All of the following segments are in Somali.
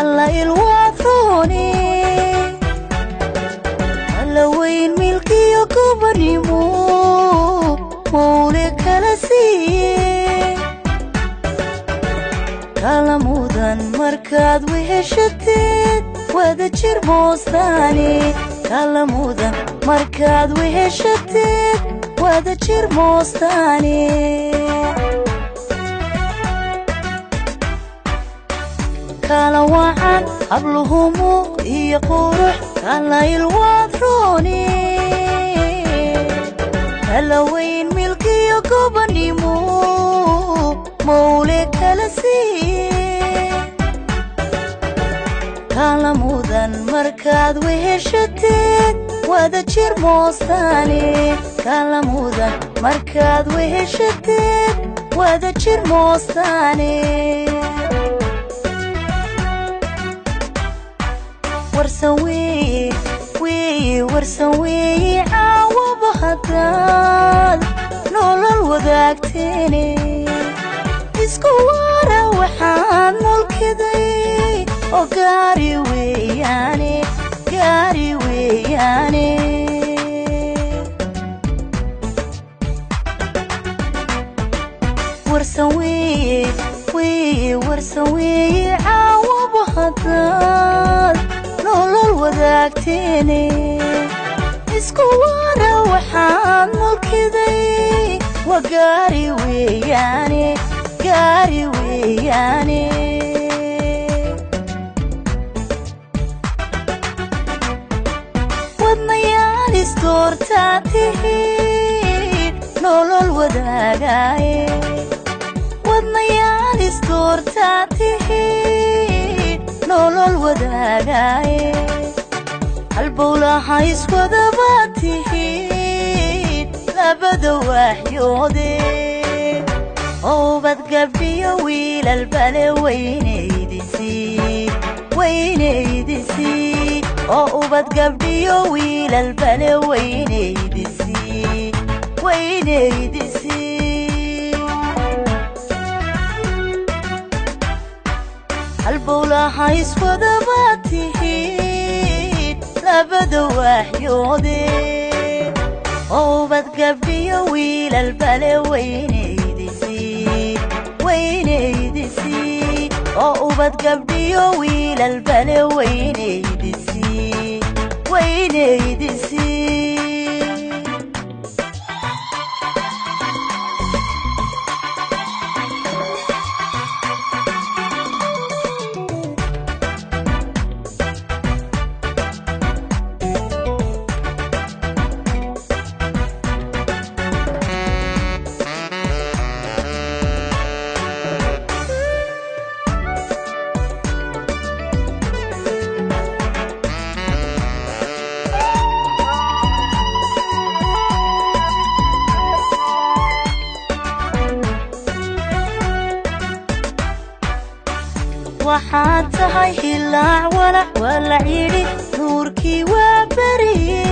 الله الوطني وين ملكي يكبني مولك لسي كلامودن مركاد وهشتت وذا جير موستاني كلامودن مركاد وهشتت وذا جير موستاني كلا وعن قبلهم يقرح كلا الوطني هلا وين ملكي يكبني مولك لسي كلامودن مركاد وهشتت وذا جير موستاني كلامودن مركاد وهشتت وذا جير موستاني ورسوي ورسوي عاوب هداد نول الوذاكتيني اسكوارا وحان ملكدي او قاري وياني ورسوي عاوب هداد نول الوذاكتيني اسكوارا وحان ملكدي وقاري وياني ودنيان اسكورتاتي نول الوذاقاي ودنيان اسكورتاتي نول الوذاقاي البولة يسود باتي لبدا وحيودي او بدقبي ويل البلا وينيدسي او بدقبي ويل البلا وينيدسي البولة يسود باتي لبدا وحيودي او بدقبي ويل البلا وينيدسي او بدقبي ويل البلا وينيدسي waxaad tahay hilaac walac walac yidhi nuurkii waa beriye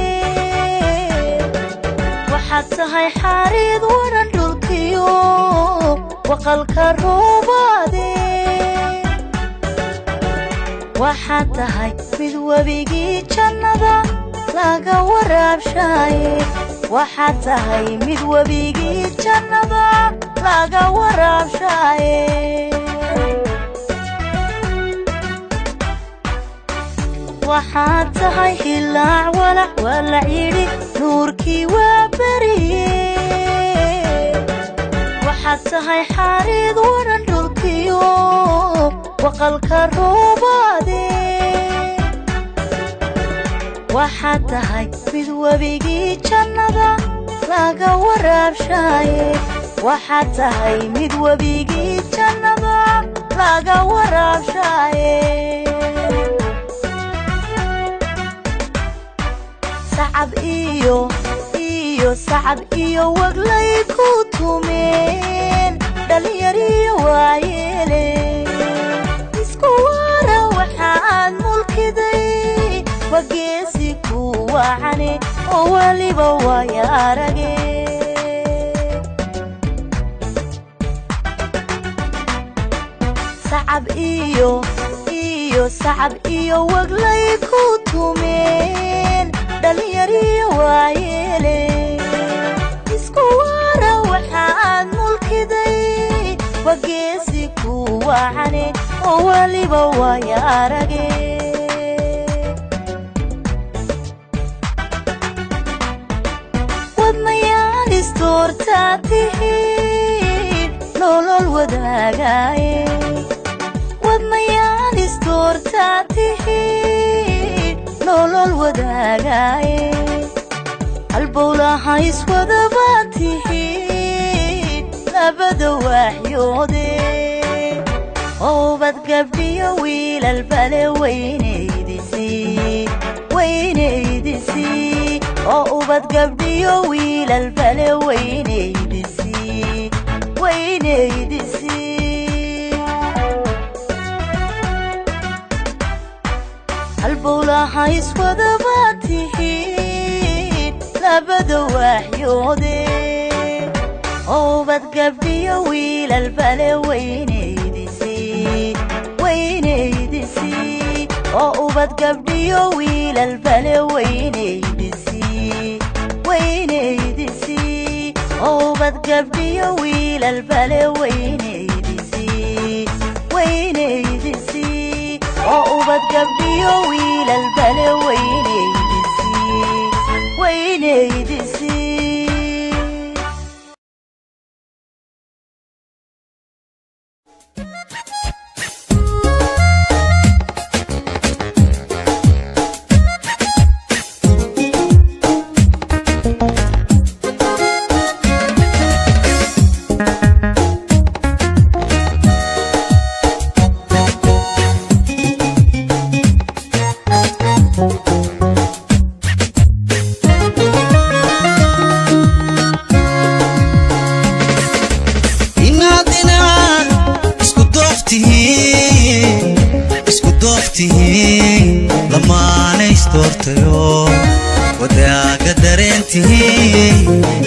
waxaad tahay xariid waran dhulkiyo waqalka roobaade waxaad tahay mid webigii jannada laga waraabshaye waxaad tahay mid webigii jannada laga waraabshaye waxaad tahay hilaac walac walac yidhi nuurkii waa beriye waxaad tahay xariid waran dhulkiyo waqalka roobaade waxaad tahay mid webigii jannada laga waraabshaye waxaad tahay mid webigii jannada laga waraabshaye sacab iyo waglay ku tumeen dhalinyariyo waayeele isku wara waxaad mulkiday wageesi ku wacane oo waliba waaya arage sacab iyo iyo sacab iyo waglay ku tumeen dhalinyariyo waayeele isku waara waxaad mulkiday wageesi ku wacane oo waliba waaya arage wadnayaan istoortaa tihiin nolol wadaagaaye wadnayaan istoortaa tihiin nolol wadaagaaye halbowlaha iswadaba tihiin labada waaxyoode oobad gabdhiyo wiilal bale weynaydisii oo ubad gabdhiyo wiilal bale weynaydisii halbowlaha iswadaba tihiin labada waaxyoode oobad gabdhiyo wiilal bale weynaydisii oo ubad gabdhiyo wiilal bale weynaydisii oo ubad gabdhiyo wiilal bale weynaydisii oo ubad gabdhiyo wiilal bale weynaydisii وداك درنتي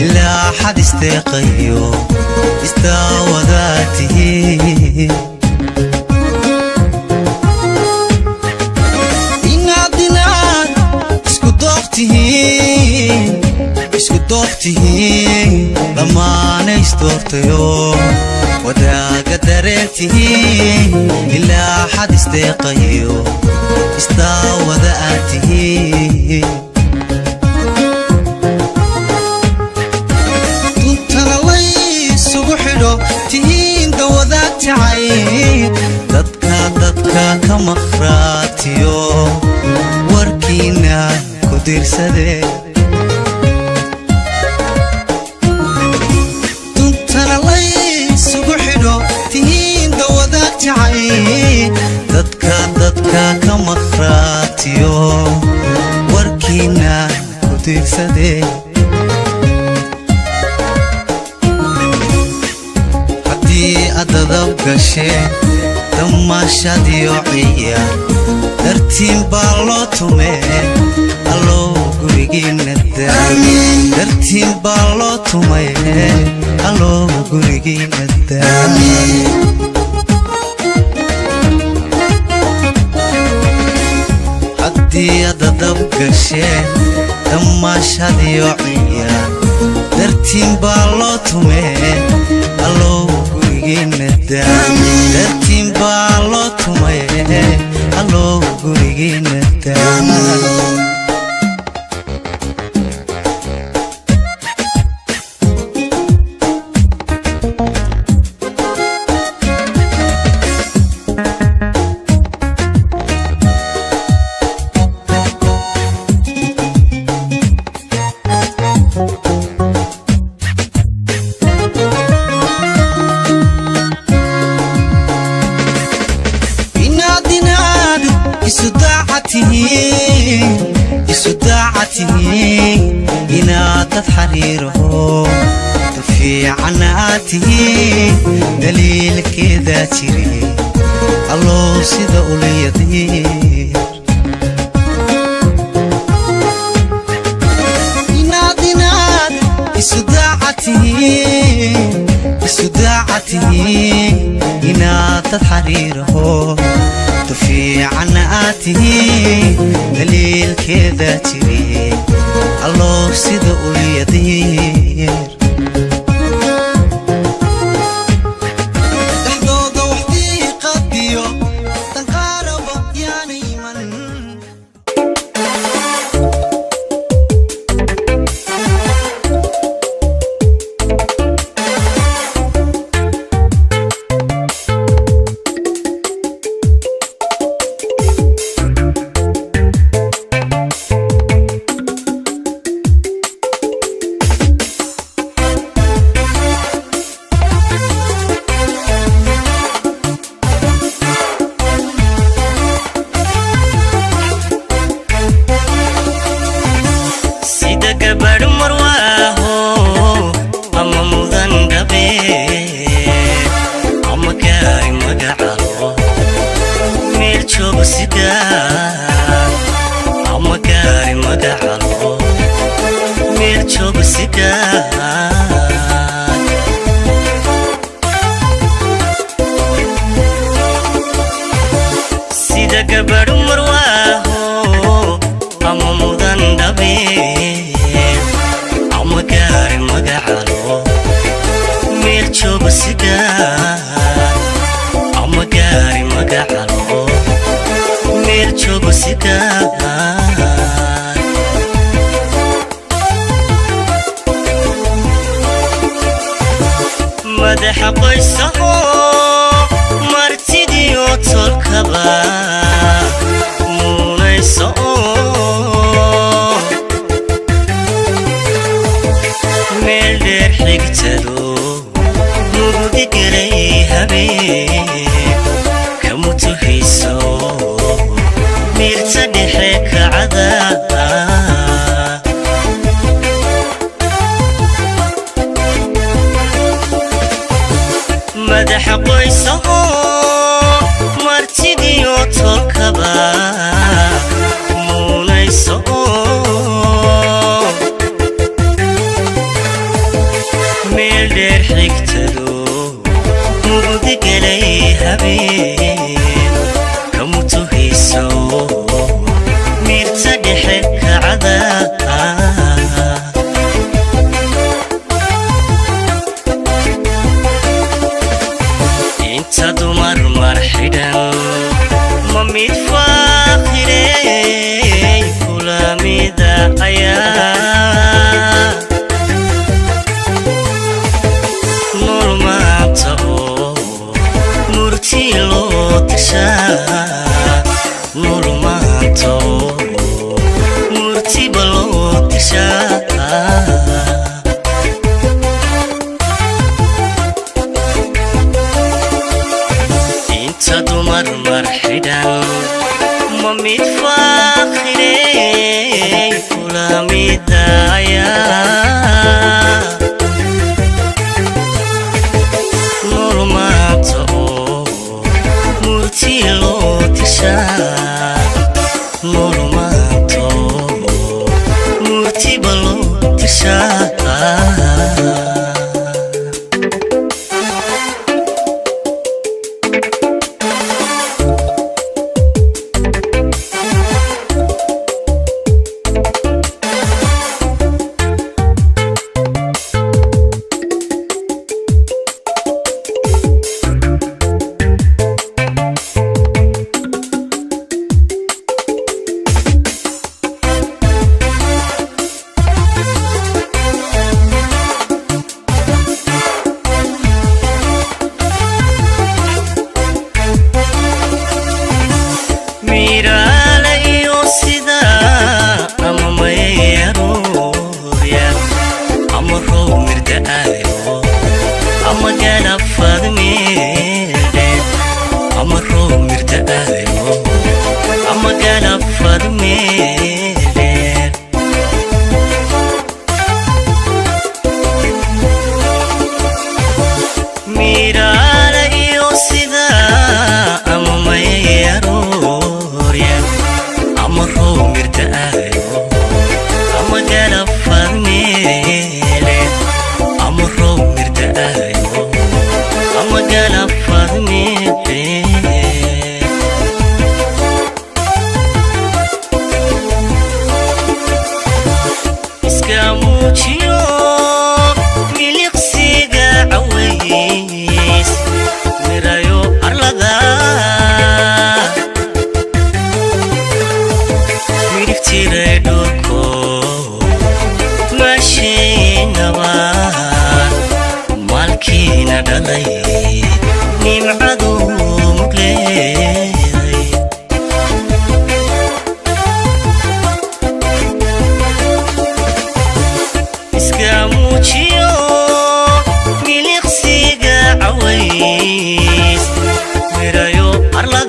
إلا حد استقيو استوذاته إن عدنا اسكدوكته لما نستورتيو وداك درنتي إلا حد استقيو استوذاته تهين دوذات عين ددكا كمخراتيو وركينا كدير سدي تنتنا لي سبحدو تهين دوذات عين ددكا كمخراتيو وركينا كدير سدي أدب قشة تماشى عيا درتين بالوتومي ألو قريقين الدام درتين بالوتومي ألو قريقين الدام حدي أدب قشة تماشى عيا درتين بالوتومي ألو الدام درتين بالوتومي ألو قريقين الدام إنا تتحريره تفي عناته دليل كذا تري الله سيدا أولي يدير إنا ديناد إسداعته إنا تتحريره تفي عناته هاتي دليل كذا تري الله سيد اليدير تحدود وحدي قديو تنقارب يعني من مدح قيسه مرتدي وتركبا مونيسو ميلدر حقتلو مودي قري هبي كموتو هيسو ميرتدي حك عذاب مدح قيسه مرتدي وتركبا مونيسو ميلدر حقتلو مودي قلي هبين كموتو هيسو ميرتدي حك عذاب تدمر مرحدا مميت فاخري كل ميدا عيا نور ما تقو مرتي لو تشا نور ما تقو مرتي بلو تشا تدمر مرحدا مميت فاخري كل مدايا نور ما تقو مرتي لو تشا نور ما تقو مرتي بلو تشا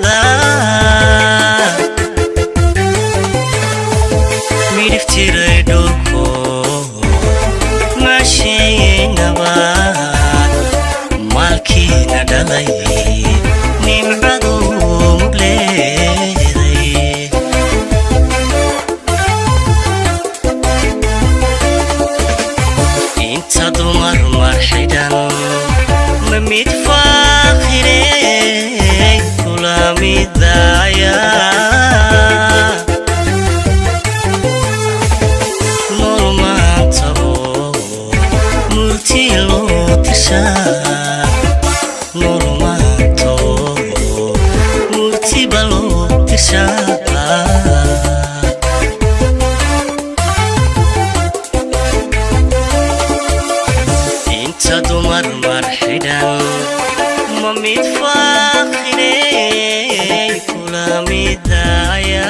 ardada midiftiray dhulko maasheeynaba maalkiina dhalay nimcadu mugleeday inta dumar marxidan ma mid faakhirey kula midaya inta dumar marxidan ma mid faakhirey kula midaya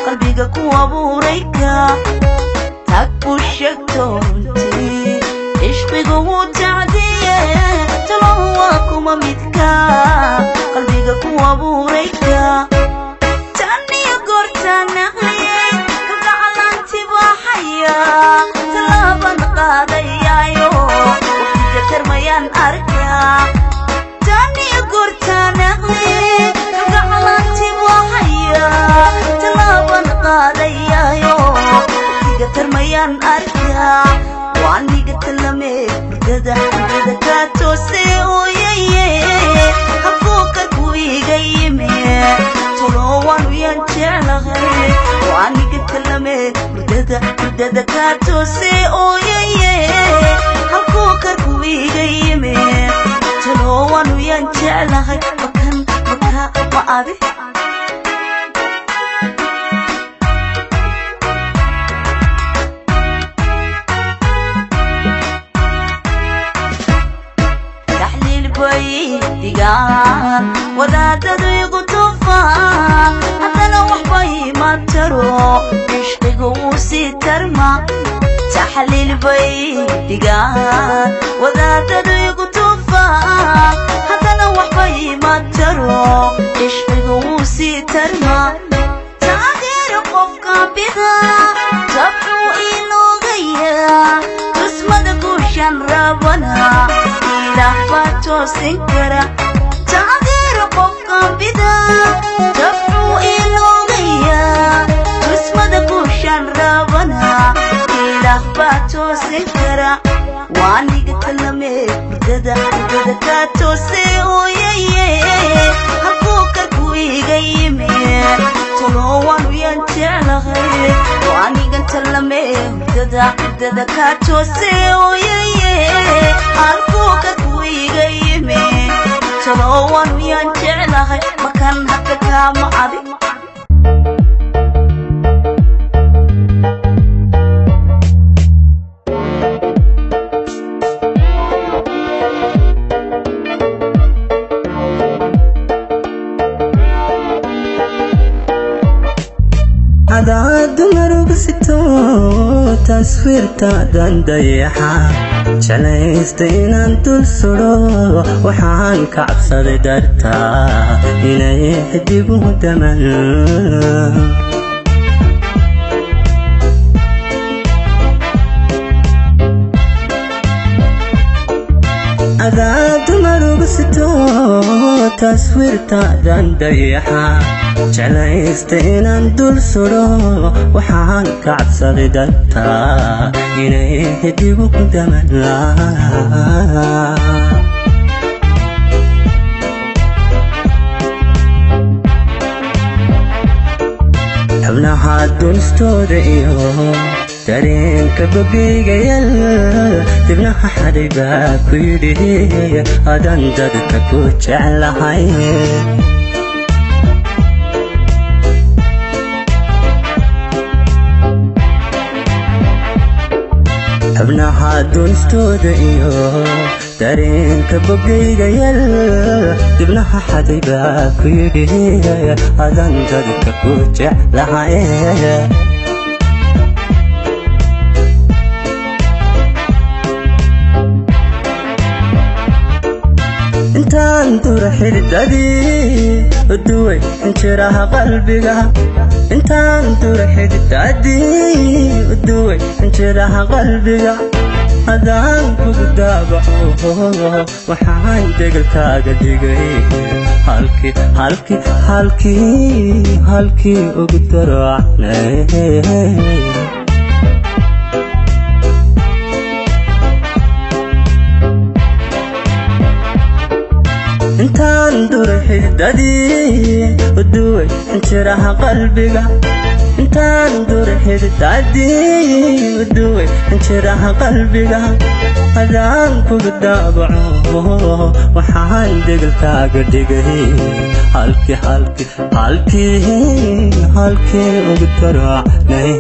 qalbiga ku abuurayka tag u sheegto runtii ishqigu wuu tacdiye talo waa kuma midka qalbiga ku abuurayka tan iyo goortaan naqliyey kalgacalanti baa haya talaaban qaadayaayo waqtiga tarmayaan arkaa tan iyo goortaan naqliyey kalgacalanti baa haya talaaban qaadayayo waqtiga tarmayaan arkaa waaniga talame mudada kaa toose ooyaye hafuuka ku iga yime tolowanu yaan jeclahay waaniga talame mudada kaa toose ooyaye hafuuka ku iga yime tolowanu yaan jeclahay makan maka ma adi digaan wadaadadu igu tufaan haddana waxba ima taro ishqigu wuu sii tarma taxliil bay digaan wadaadadu igu tufaan haddana waxba ima taro ishqigu wuu sii tarma taageero qofka bida tabxuu iloogaya tusmada guushan rabana toosin taageero qofka bida tabxuu iloogaya tusmada guushan rabana ilaah baa toosin kara waaniga talame mudada kaa toose ooyaye hafuuka ku iga yime tolowanu yaan jeclahay waaniga talame mudada kaa toose ooyaye hafuuka ku iga yime tolowanu yaan jeclahay makan hadda kaama adi عداد مرقصتو تصويرتا دنديحا شليستين انتو السرو وحان كعبصر درتا إني حدبو دمن عداد مرقصتو تصويرتا دنديحا شليستين انتو السرو وحان كعبصر درتا إني حدبو دمن حبناها دونستود إيو دارين كبقيقة يل تبناها حريبا كويدي هادان دادتا كوش على هاي xubnaha dunstooda iyo dareenka bogayga yal dibnaha xaday baa ku yidhi adan dadka ku jeclahay intaan dura xididadii uduway injiraha qalbiga intaan dura xididadii uduway injiraha qalbiga adaan kugu daabaco waxaan degalkaaga dhigay halkii ugu daracnay intaan dura xididadii uduway injiraha qalbiga intaan dura xididadii uduway injiraha qalbiga adaan kugu daabaco waxaan degalkaaga dhigay halkii ugu daracnay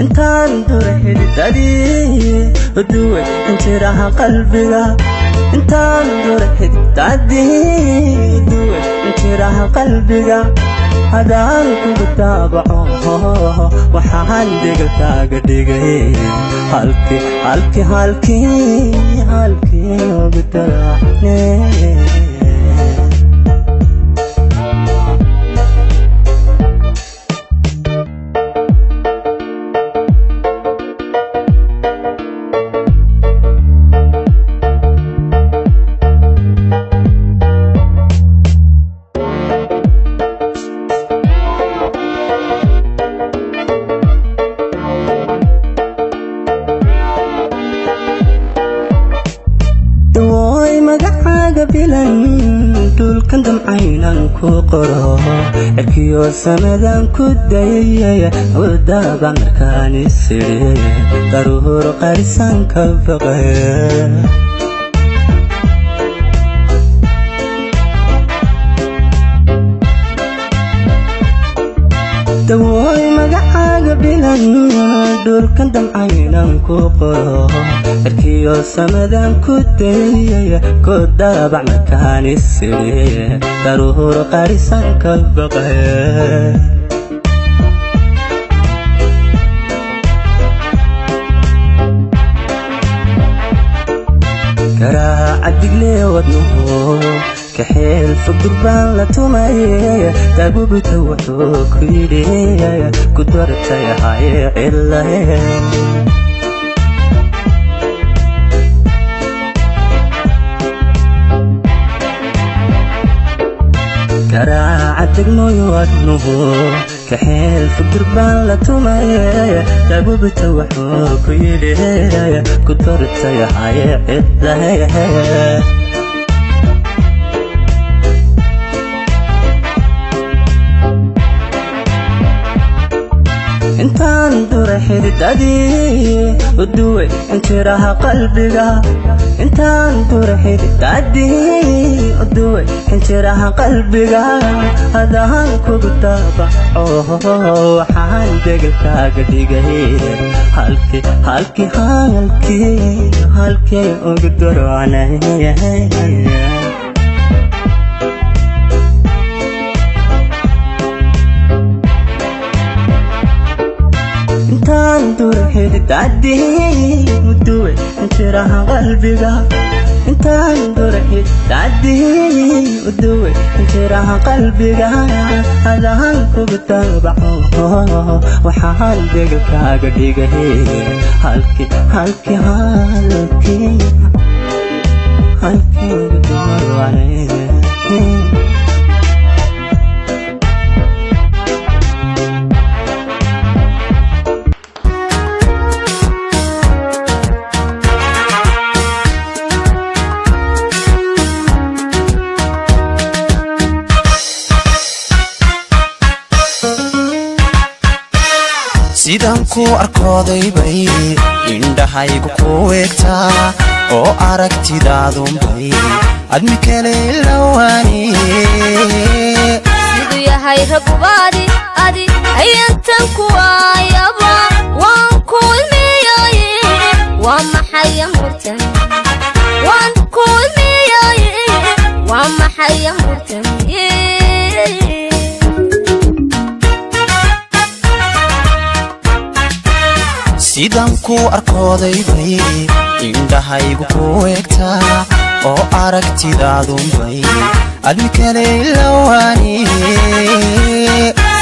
intaan dura xididadii uduway injiraha qalbiga intaan dura xididadii uduway injiraha qalbiga adaan kugu daabaco waxaan degalkaaga dhigay halkii ugu daracnay dulkan damcaynan ku qoro erkiyo samadan ku dayay wadaba markaan isiri daruur qarisan ka baqay dawooy magacaaga bilan dulkan damcaynan ku qoro erkiyo samadan ku dayay kodaba markaan isiri daruur qarisan ka baqay garaaca digle wadnuhu كحيل فقربان لا تماي تابوبته وحوك يدي قدرت يا هاي إلا كراعتك مويواتنه كحيل فقربان لا تماي تابوبته وحوك يدي قدرت يا هاي إلا intaan dura xididadii uduway injiraha qalbiga intaan dura xididadii uduway injiraha qalbiga adaan kugu daabaco waxaan degalkaaga dhigay halkii ugu daracnay intaan dura xididadii uduway injiraha qalbiga intaan dura xididadii uduway injiraha qalbiga adaan kugu daabaco waxaan degalkaaga dhigay halkii ugu daracnay sidaan ku arkooday bay indhahaygu ku eegtaa oo aragtidaadun bay admi kale lawani siduu yahay ragbaadi adi ayantan kuwaayaba waan ku ilmeeyaye waa maxay amurtan waan ku ilmeeyaye waa maxay amurtan sidan ku arkooday bay indhahaygu ku eegtaa oo aragtidaadun bay admi kale lawani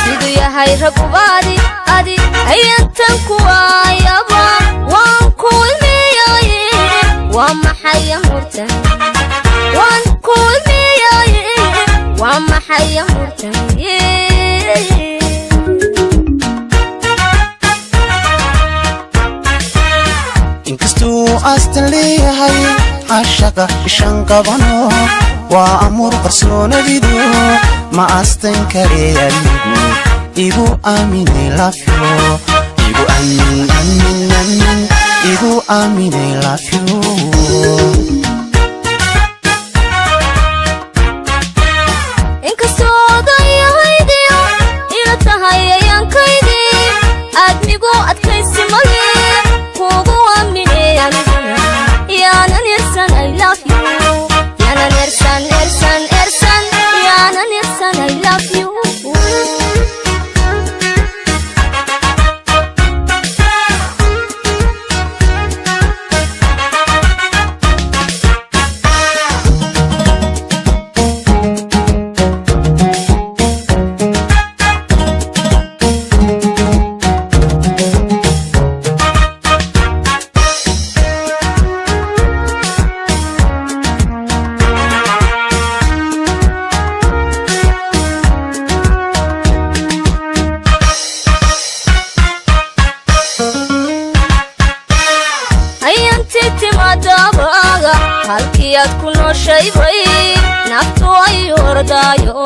siduu yahay ragbaadi adi ayantan kuwaayaba waan ku ilmeeyaye waa maxay amurtan waan ku ilmeeyaye waa maxay amurtan inkastuu astan leeyahay cashaqa ishan qabano waa amur qarsoonadidu ma astan kare anigu igu aaminay lafyo igu aamin igu aaminay lafyo halkiyaad ku nooshaybay naftu ay ordaayo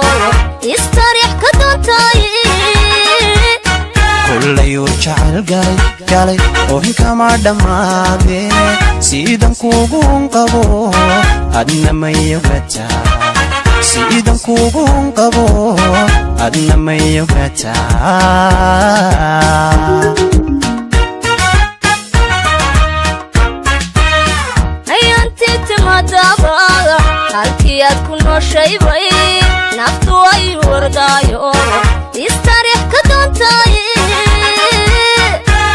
istariix ka doontay kullayu jacayl galay oo inkama dhammaade sidan kugu qabo adna mayogataa sidan kugu qabo adna mayogataa halkiyaad ku nooshaybay naftu ay ordaayo istariix ka doontay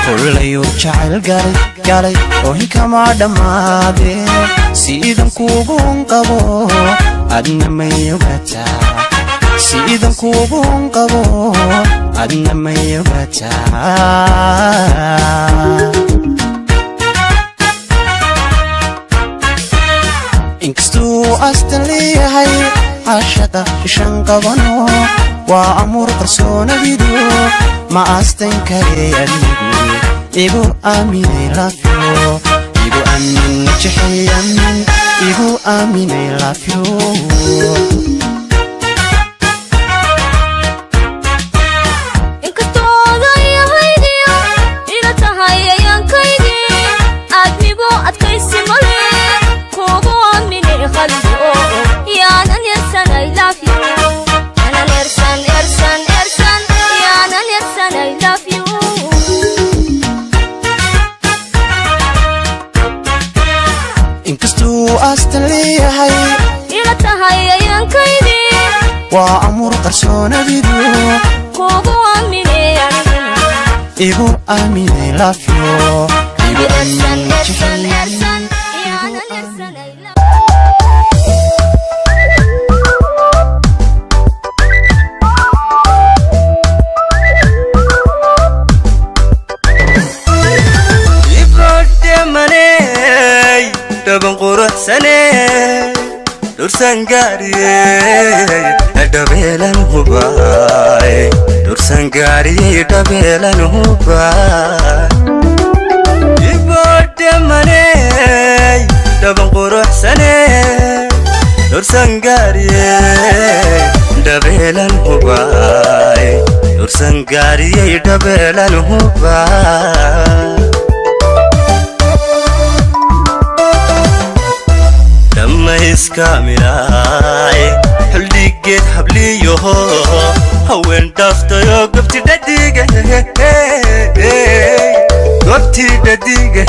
kullayu jacayl galay oo inkama dhammaade sidan kugu qabo adna mayogataa sidan kugu qabo adna mayogataa inkastuu astan leeyahay cashaqa ishan qabano waa amur qarsoonadidu ma astan kare anigu igu aaminay lafyo igu aamin jexey aamin igu aaminay lafyo inkastuu astan leeyahay ila tahay ayankaydi waa amur qarsoonadidu kugu aaminay igu aaminay lafyo igu aamin daban qurux sanee dursan gaariyey dhabeelan hubaay dursan gaariyey dhabeelan hubaay ibodde maney daban qurux sanee dursan gaariyey dhabeelan hubaay dursan gaariyey dhabeelan hubaay iskaamilaay xildhigeed habliyoho haween dhaaftayo gobti dhadiga gobti dhadiga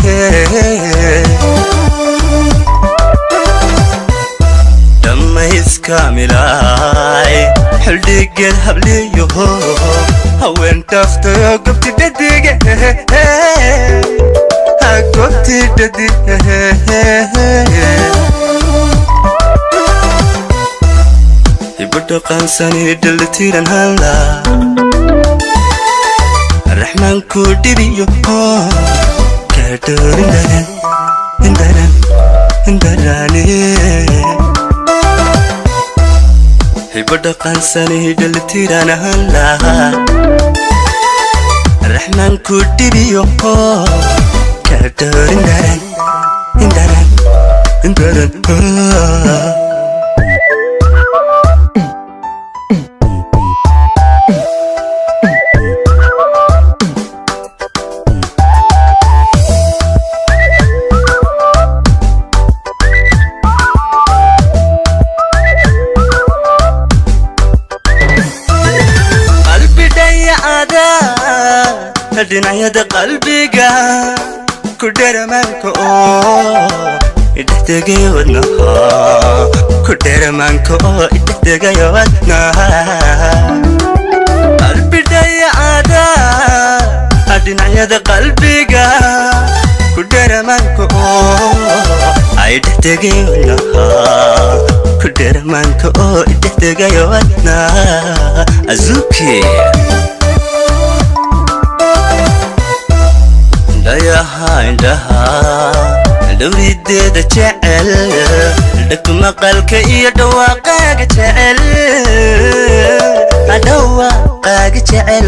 dhamma iskaamilaay xildhigeed habliyoho haween dhaaftayo gobti dhadiga gobti dhadiga ibadho qaansani dhalatiran hala raxmaan ku dhibiyo kaadhoorin indarane ibadho qaansani dhalatiran hala raxmaan ku dhibiyo kaadhoorin indaran dhinacyada qalbiga ku dheeramaanka idhexdegay wadnaha ku dheeramaanka idhexdegay wadnaha qalbi dhayacada dhinacyada qalbiga ku dheeramaanka idhexdegay wadnaha ku dheeramaanka idhexdegay wadnaha azuki dayaha indhaha dhawrideeda jecel dhagtu maqalka iyo dhawaaqaaga jecel dhawaaqaaga jecel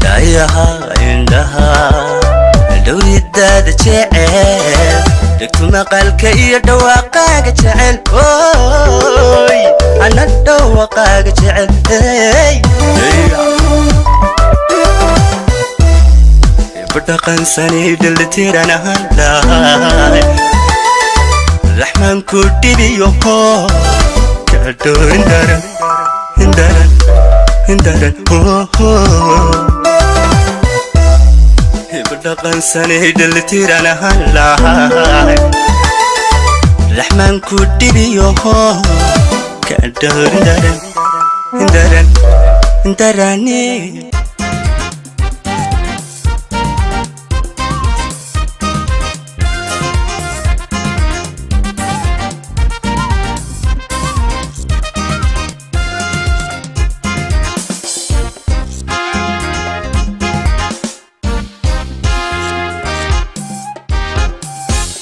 dayaha indhaha dhawrideeda jecel dhagtu maqalka iyo dhawaaqaaga jecel ana dhawaaqaaga jecel ibadho qaansani dhalatiran hala raxmaan ku dhibiyo kaadhoorin indaran ibadho qaansani dhalatiran hala raxmaan ku dhibiyo kaadhoorin indarane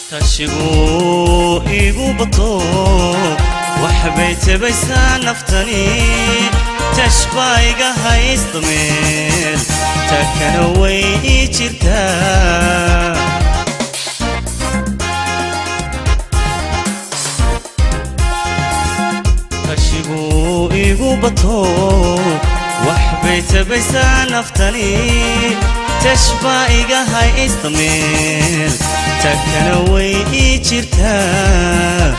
tashigu igu bato waxbay tabaysaa naftani tashbaiga haysta meel takana way ii jirtaa tashigu igu bato waxbay tabaysaa naftani tashbaiga haysta meel takana way ii jirtaa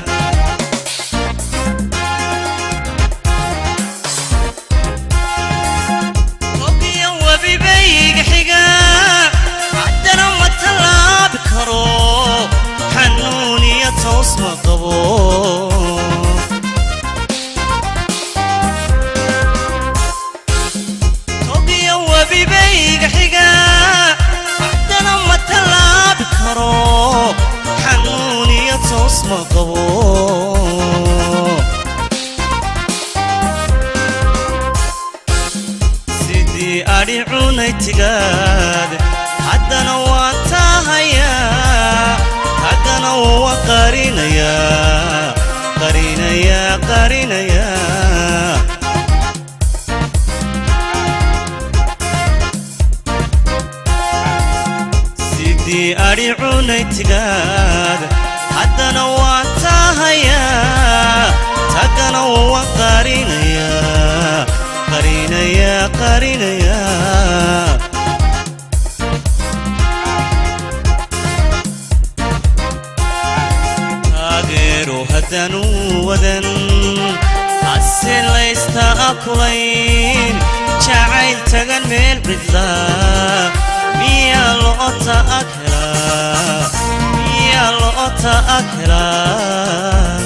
sidii adhi cunay tigaad haddana waan tahayaa haddana waan qarinayaa sidii adhi cunay tigaad haddana waan tahayaa tagana waan qarinayaa taageero haddanu wadan hase laysta akulayn jacayl tagan meel cidlaa miyaa loo ta'akelaa miyaa loo ta'akelaa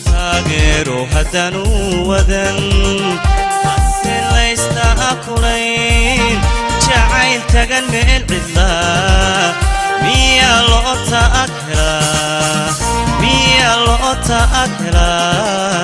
taageero haddanu wadan hase laysta akulayn jacayl tagan meel cidlaa miyaa loo ta'akelaa miyaa loo ta'akelaa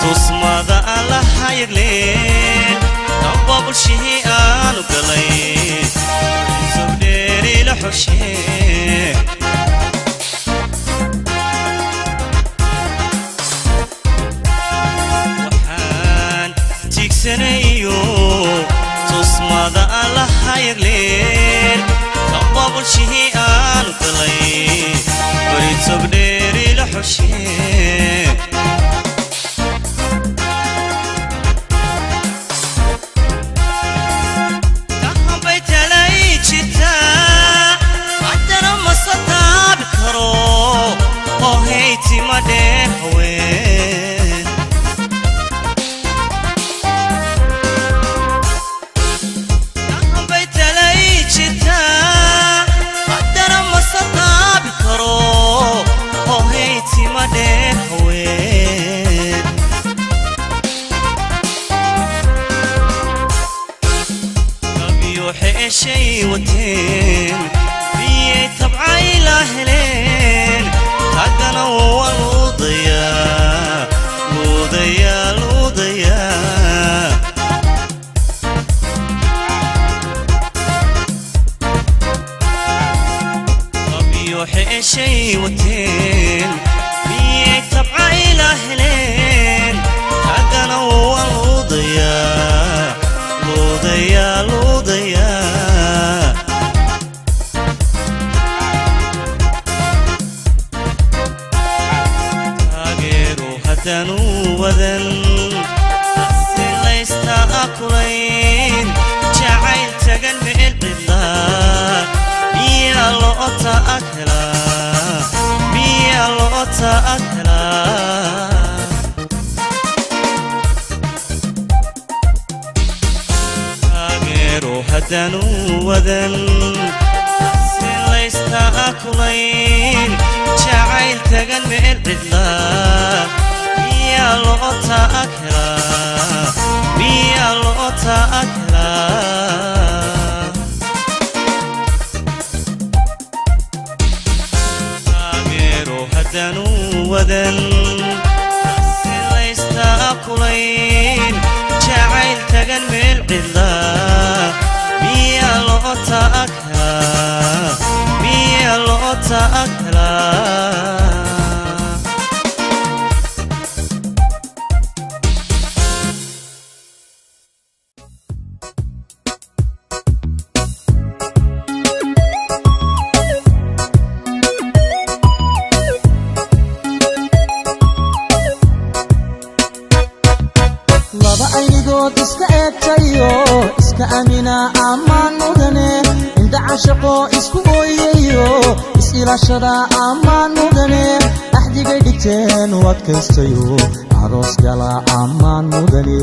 tusmada alla hayleen nababul shii aanu galay sobdheeri la xushee waxaan tiigsanayo tusmada alla hayleen nababul shii aanu galay sobdheeri la xushee شي وتين بيه تبعي لهلين تاقنا والوضيا لوضيا لوضيا طبي وحي شي وتين بيه تبعي لهلين تاقنا والوضيا لوضيا لوضيا وذن hase laysta akulayn jacayl tagan meel cidlaa miyaa loo ta'akelaa miyaa loo ta'akelaa taageero haddanu wadan hase laysta akulayn jacayl tagan meel cidlaa miyaa loo ta'akelaa miyaa loo ta'akelaa taageero haddanu wadan hase laysta akulayn jacayl tagan meel cidlaa miyaa loo ta'akelaa miyaa loo ta'akelaa iska eegtayo iska amina amaan mudane inda cashaqo isku ooyayo is-ilaashada amaan mudane axdigay dhigteen u adkaystayo aroos gala amaan mudane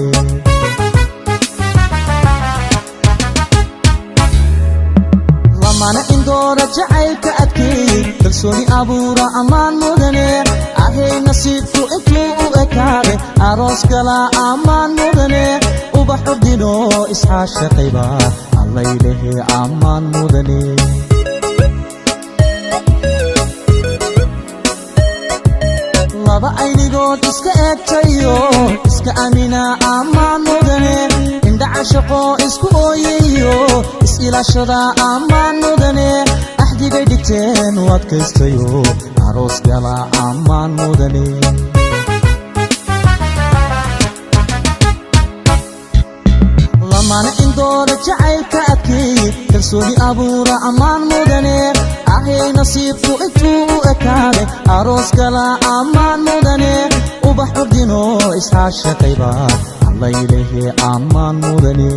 lamana indoora jacaylka adkeey kalsooni abuura amaan mudane ahay nasiibku intuu u ekaade aroos gala amaan mudane ubax ordino isxaashaqayba allaylehe amaan mudane laba ayni weligood iska egtayo iska amina ammaan mudane indha cashaqo isku ooyayo is-ilaashada ammaan mudane axdigay dhigteen u adkaystayo aroos gala ammaan mudane lamana indoora jacaylka adkeey kalsooni abuura ammaan mudane ahay nasiibku intuu u ekaade aroos gala ammaan mudane ubax ordino isxaashaqayba allaylehe ammaan mudane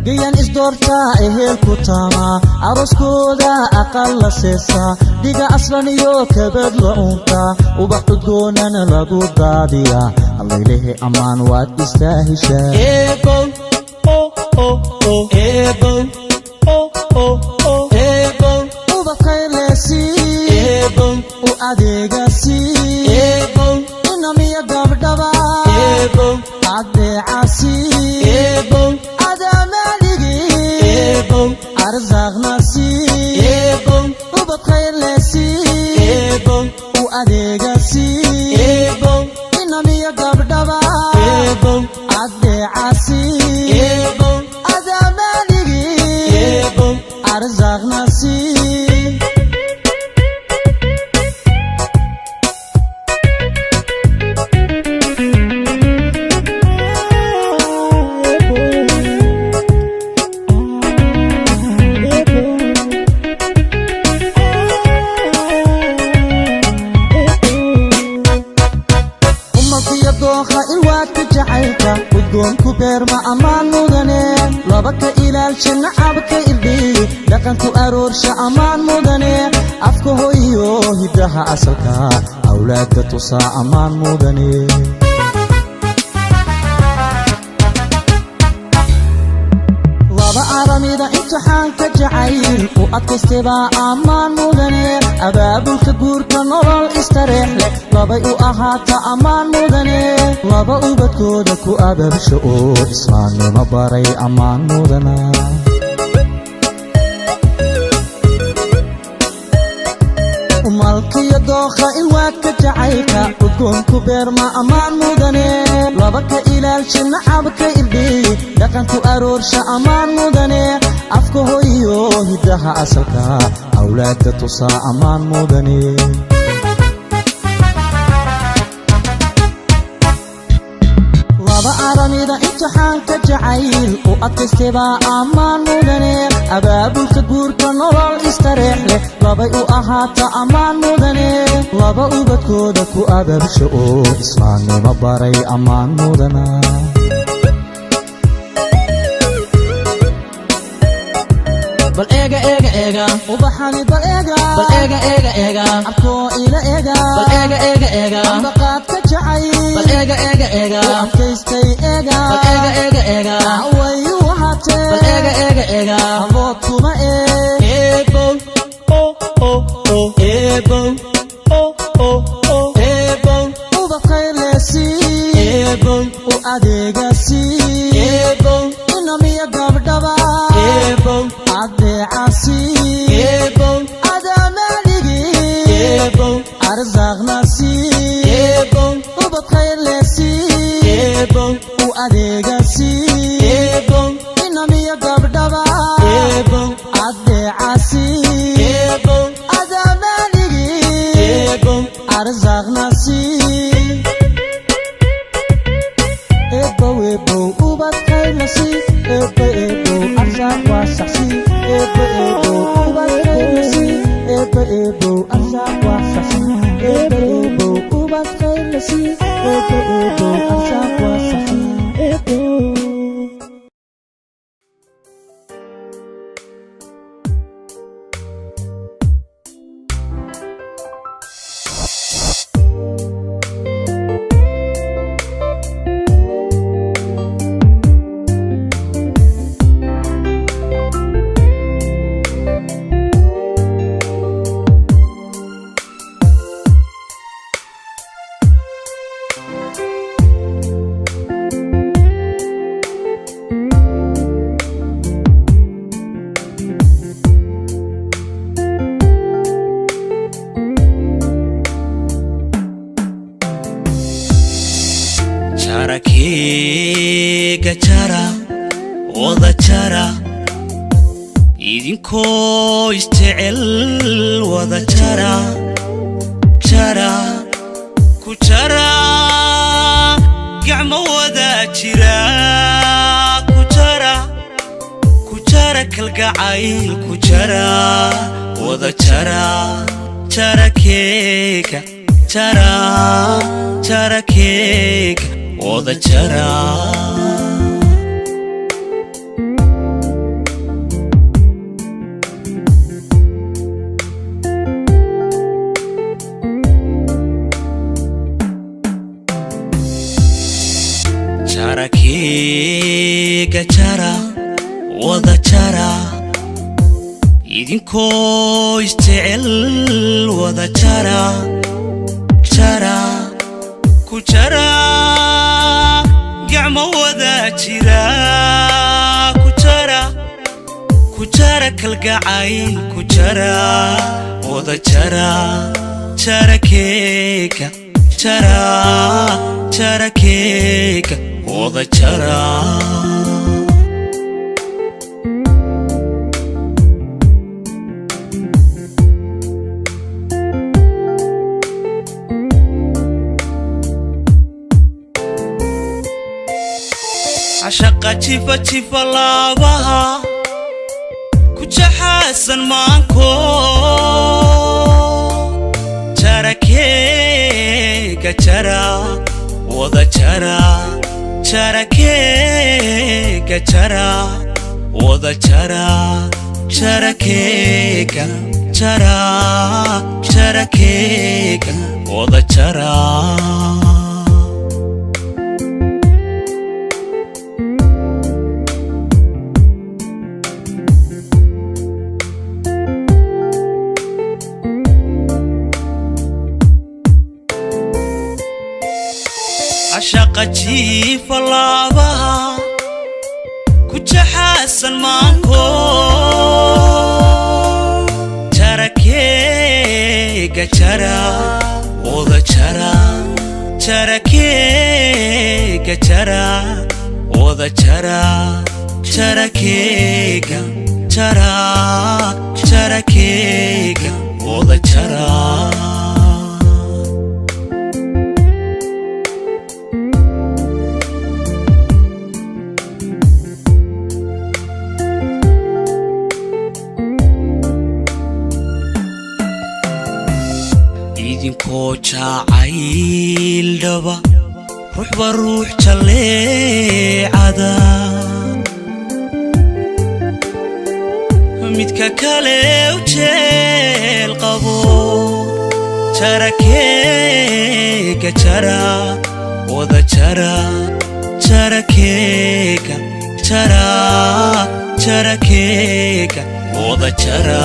gayan isdoorta ehelku taama arooskooda aqal la seesa dhiga aslan iyo kabad la unta ubax udgoonana lagu daadiya allaylehe ammaan waad istaahishaa ubax khayrleesi u adeegasi inamiya gabdhaba adeecasi arzaqnasi ubad khayrleesi u adeegasi inamiya gabdhaba adeecasi adamaaligi arzaqnasi udgoonku beerma ammaan mudane laba ka ilaalsha nacabka irdhiy dhaqanku aroorsha ammaan mudane afka hoyo hiddaha asalka awlaadda tusaa ammaan mudane laba aramida imtixaanka jacayl u adkaystebaa ammaan mudane abaabulka guurka nolol istareex leh labay u ahaata ammaan mudane laba ubadkooda ku ababsha oo islaamnimo baray ammaan mudana malkiyo dookha ilwaadka jacaylka udgoonku beerma ammaan mudane laba ka ilaalsha nacabka irdhiy dhaqanku aroorsha ammaan mudane afka hoyo hiddaha asalka awlaadda tusaa ammaan mudane laba aramida imtixaanka jacayl u adkaystebaa ammaan mudane abaabulka guurka nolol istareex leh labay u ahaata ammaan mudane laba ubadkooda ku ababsha oo islaamnimo baray ammaan mudana bal eega eega eega ubaxani bal eega abkoo ila eega bal eega ambaqaad ka jacay bal eega adkaystay eega bal eega wayu wahatee bal eega abood kuma ubax khayrleesi u adeegasi inamiya gabdhaba adeecasi adamaaligi arzaqnasi ubad khayrleesi u adeegasi inamiya gabdhaba adeecasi adamaaligi arzaqnasi ubad khayrleesi arzaq wasaxsi ubad khayrleesi arzaq wasaxsi ubad khayrleesi arzaq wasaxsi jarakeyga jara wada jara idinkoo isjecel wada jara jara ku jara gacmo wada jira ku jara kalgacayl ku jara wada jara jarakeyga jara jarakeyga wada jara jarakeyga jara wada jara idinkoo isjecel wada jara jara ku jara gacmo wada jira ku jara kalgacayl ku jara wada jara jarakeyga jara jarakeyga wada jara عشق جيفة جيفة لابها كجحاسن مانكو jarakeyga jara wada jara jarakeyga jara wada jara jarakeyga jara jarakeyga wada jara عشق جيفة لابها كجحاسن مانكو jarakeyga jara wada jara jarakeyga jara wada jara jarakeyga jara jarakeyga wada jara idinkoo jacayl dhaba ruuxba ruux jaleecada midka kale u jeel qabo jarakeyga jara wada jara jarakeyga jara jarakeyga wada jara